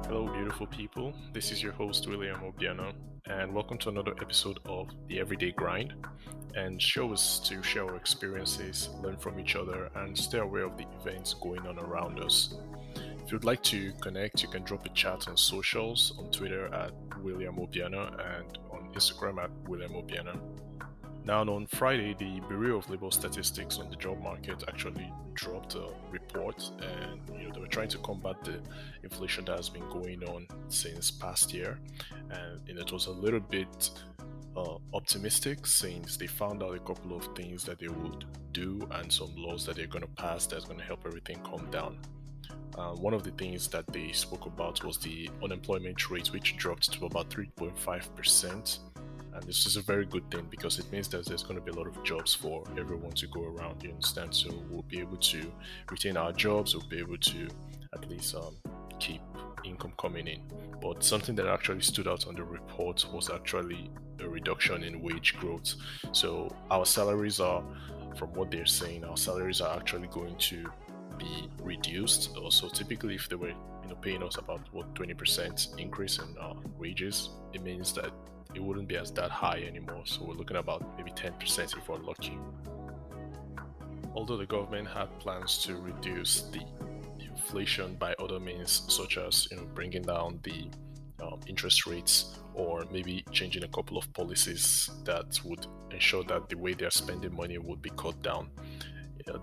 Hello, beautiful people. This is your host, William Obiano, and welcome to another episode of The Everyday Grind. And show us to share our experiences, learn from each other, and stay aware of the events going on around us. If you'd like to connect, you can drop a chat on socials on Twitter at William Obiano and on Instagram at William Obiano. Now, on Friday, the Bureau of Labor Statistics on the job market actually dropped a report, and they were trying to combat the inflation that has been going on since past year, and it was a little bit optimistic since they found out a couple of things that they would do and some laws that they're going to pass that's going to help everything calm down. One of the things that they spoke about was the unemployment rate, which dropped to about 3.5%. And this is a very good thing because it means that there's going to be a lot of jobs for everyone to go around, you understand? So we'll be able to retain our jobs, we'll be able to at least keep income coming in. But something that actually stood out on the report was actually a reduction in wage growth. So our salaries are, from what they're saying, our salaries are actually going to be reduced. Also, typically, if they were paying us about 20% increase in wages, it means that it wouldn't be as that high anymore. So we're looking about maybe 10% if we're lucky. Although the government had plans to reduce the inflation by other means, such as bringing down the interest rates or maybe changing a couple of policies that would ensure that the way they're spending money would be cut down.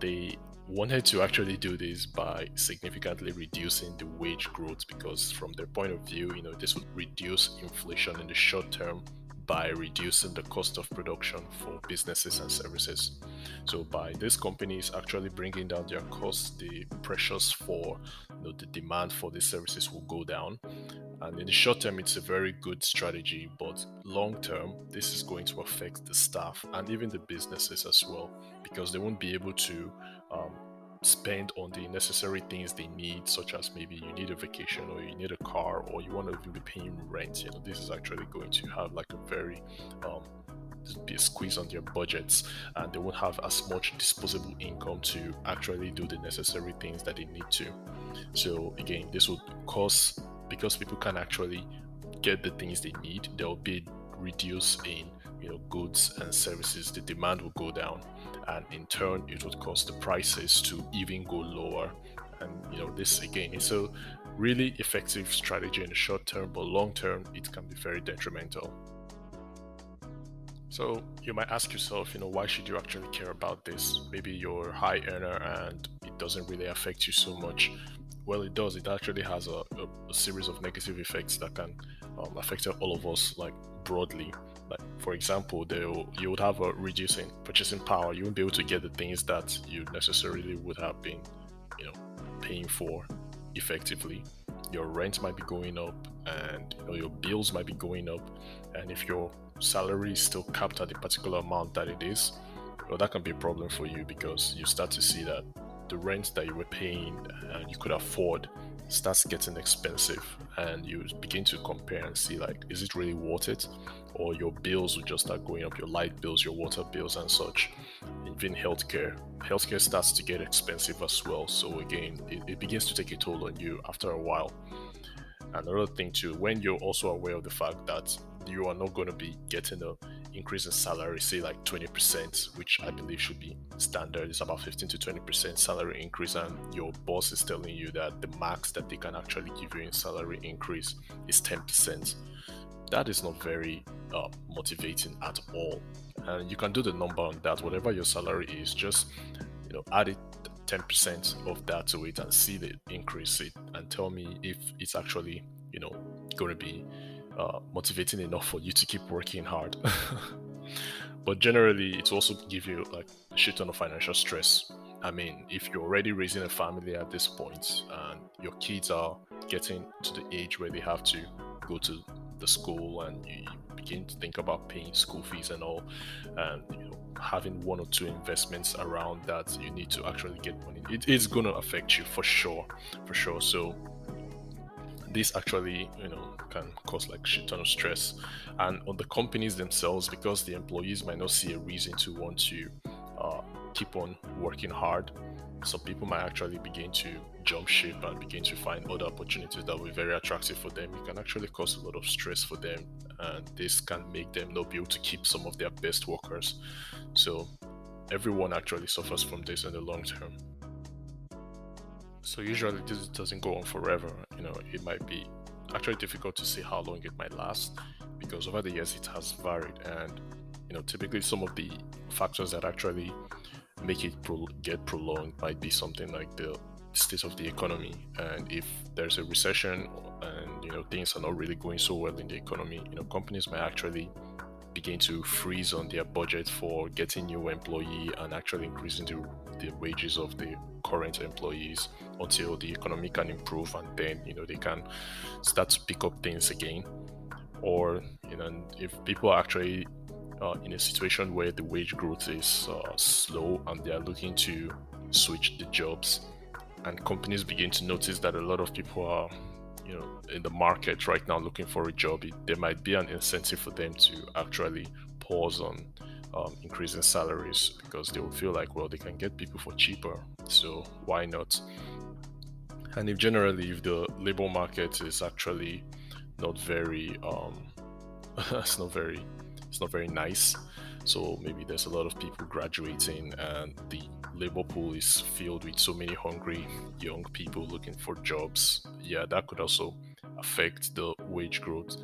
They wanted to actually do this by significantly reducing the wage growth because from their point of view, this would reduce inflation in the short term by reducing the cost of production for businesses and services. So by these companies actually bringing down their costs, the pressures for the demand for these services will go down. And in the short term, it's a very good strategy, but long term, this is going to affect the staff and even the businesses as well, because they won't be able to spend on the necessary things they need, such as maybe you need a vacation or you need a car or you want to even be paying rent. This is actually going to have like a very be a squeeze on their budgets, and they won't have as much disposable income to actually do the necessary things that they need to. So again, this would cause, because people can actually get the things they need, there will be reduce in goods and services. The demand will go down, and in turn it would cause the prices to even go lower. And this again is a really effective strategy in the short term, but long term it can be very detrimental. So you might ask yourself, why should you actually care about this? Maybe you're a high earner and it doesn't really affect you so much. Well, it does. It actually has a series of negative effects that can affect all of us, like broadly. Like, for example, you would have a reducing purchasing power. You won't be able to get the things that you necessarily would have been, paying for effectively. Your rent might be going up, and your bills might be going up. And if your salary is still capped at the particular amount that it is, well, that can be a problem for you because you start to see that the rent that you were paying and you could afford starts getting expensive, and you begin to compare and see, like, is it really worth it? Or your bills will just start going up, your light bills, your water bills and such. Even healthcare starts to get expensive as well. So again, it begins to take a toll on you after a while. Another thing too, when you're also aware of the fact that you are not going to be getting an increase in salary, say like 20%, which I believe should be standard, is about 15 to 20% salary increase, and your boss is telling you that the max that they can actually give you in salary increase is 10%. That is not very motivating at all. And you can do the number on that. Whatever your salary is, just add it 10% of that to it and see the increase it, and tell me if it's actually going to be motivating enough for you to keep working hard. But generally, it also give you like a shit ton of financial stress. I mean, if you're already raising a family at this point and your kids are getting to the age where they have to go to the school, and you begin to think about paying school fees and all, and having one or two investments around that, you need to actually get money. It is going to affect you for sure. So this actually can cause like shit ton of stress, and on the companies themselves, because the employees might not see a reason to want to keep on working hard. Some people might actually begin to jump ship and begin to find other opportunities that will be very attractive for them, it can actually cause a lot of stress for them, and this can make them not be able to keep some of their best workers. So everyone actually suffers from this in the long term. So usually this doesn't go on forever. It might be actually difficult to say how long it might last, because over the years it has varied, and typically some of the factors that actually make it get prolonged might be something like the state of the economy, and if there's a recession and things are not really going so well in the economy, companies might actually begin to freeze on their budget for getting new employee and actually increasing the wages of the current employees until the economy can improve, and then they can start to pick up things again. Or if people are actually in a situation where the wage growth is slow and they are looking to switch the jobs, and companies begin to notice that a lot of people are in the market right now looking for a job, there might be an incentive for them to actually pause on increasing salaries, because they will feel like, well, they can get people for cheaper, so why not? And if the labor market is actually not very it's not very nice, so maybe there's a lot of people graduating and the labor pool is filled with so many hungry young people looking for jobs, that could also affect the wage growth.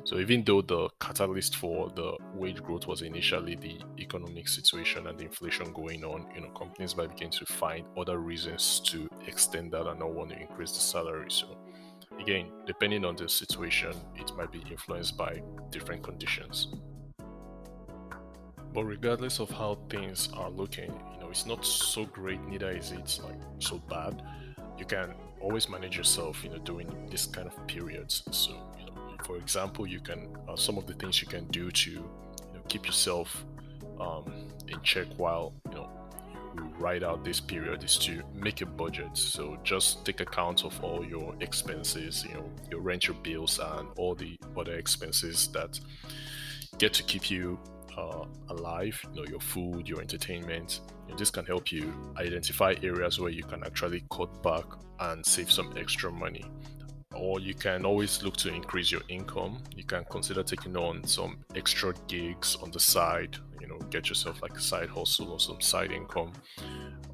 So even though the catalyst for the wage growth was initially the economic situation and the inflation going on, companies might begin to find other reasons to extend that and not want to increase the salary. So again, depending on the situation, it might be influenced by different conditions. But regardless of how things are looking, it's not so great, neither is it like so bad. You can always manage yourself, during this kind of periods. So, for example, you can some of the things you can do to keep yourself in check while you ride out this period is to make a budget. So just take account of all your expenses, your rent, your bills, and all the other expenses that get to keep you alive, your food, your entertainment. This can help you identify areas where you can actually cut back and save some extra money. Or you can always look to increase your income. You can consider taking on some extra gigs on the side, get yourself like a side hustle or some side income.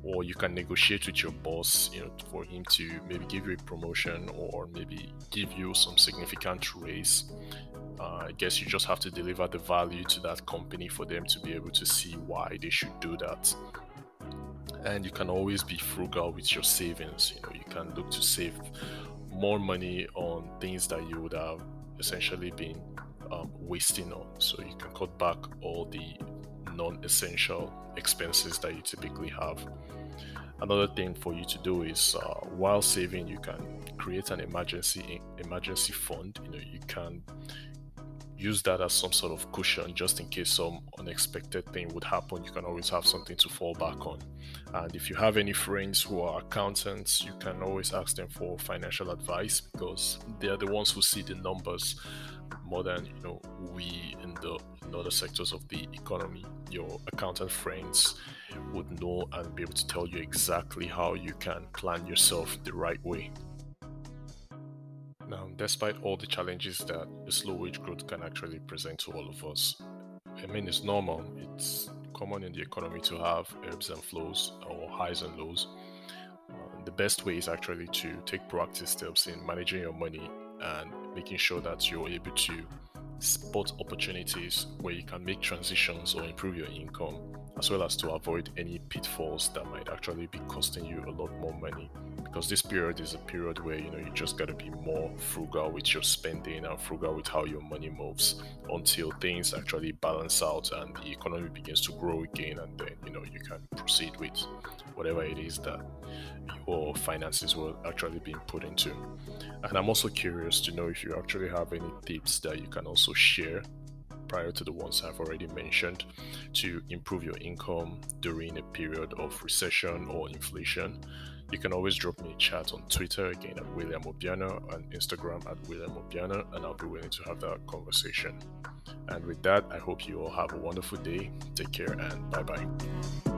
Or you can negotiate with your boss, for him to maybe give you a promotion or maybe give you some significant raise. I guess you just have to deliver the value to that company for them to be able to see why they should do that. And you can always be frugal with your savings. You can look to save more money on things that you would have essentially been wasting on. So you can cut back all the non-essential expenses that you typically have. Another thing for you to do is while saving, you can create an emergency fund. You can use that as some sort of cushion just in case some unexpected thing would happen. You can always have something to fall back on. And if you have any friends who are accountants, you can always ask them for financial advice, because they're the ones who see the numbers more than we in the other sectors of the economy. Your accountant friends would know and be able to tell you exactly how you can plan yourself the right way. Now, despite all the challenges that the slow wage growth can actually present to all of us, I mean, it's normal. It's common in the economy to have ebbs and flows or highs and lows. The best way is actually to take proactive steps in managing your money and making sure that you're able to spot opportunities where you can make transitions or improve your income, as well as to avoid any pitfalls that might actually be costing you a lot more money. Because this period is a period where you just got to be more frugal with your spending and frugal with how your money moves until things actually balance out and the economy begins to grow again, and then you can proceed with whatever it is that your finances will actually be put into. And I'm also curious to know if you actually have any tips that you can also share prior to the ones I've already mentioned to improve your income during a period of recession or inflation. You can always drop me a chat on Twitter, again at William Obiano, and Instagram at William Obiano, and I'll be willing to have that conversation. And with that, I hope you all have a wonderful day. Take care and bye-bye.